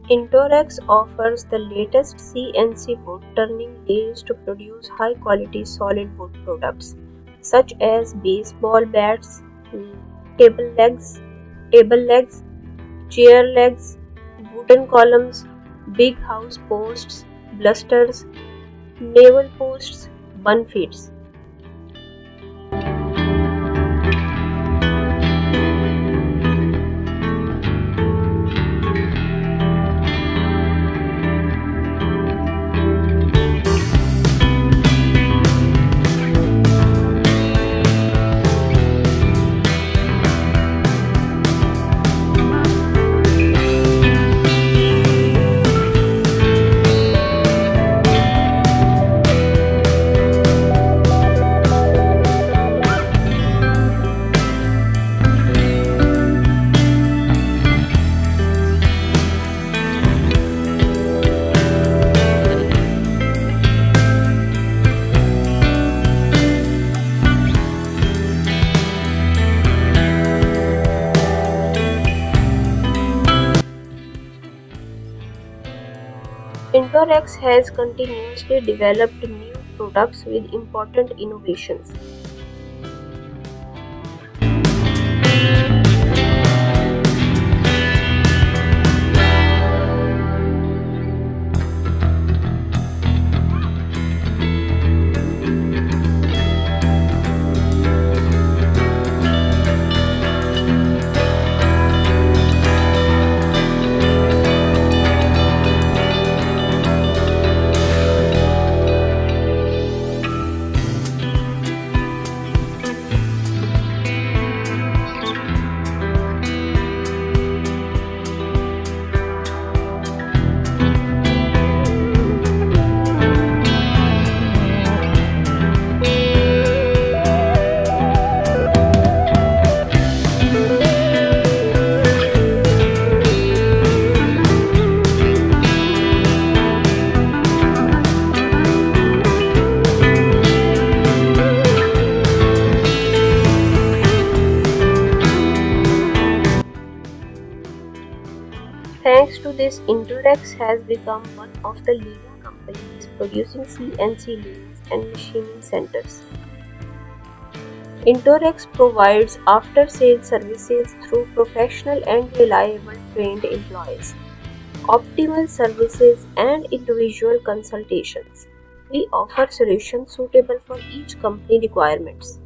Intorex offers the latest CNC wood turning lathes to produce high-quality solid wood products such as baseball bats, table legs, table legs, chair legs, wooden columns, big house posts, blusters, naval posts, bun feeds. Intorex has continuously developed new products with important innovations. Thanks to this, Intorex has become one of the leading companies producing CNC lathes and machining centers. Intorex provides after-sales services through professional and reliable trained employees, optimal services and individual consultations. We offer solutions suitable for each company requirements.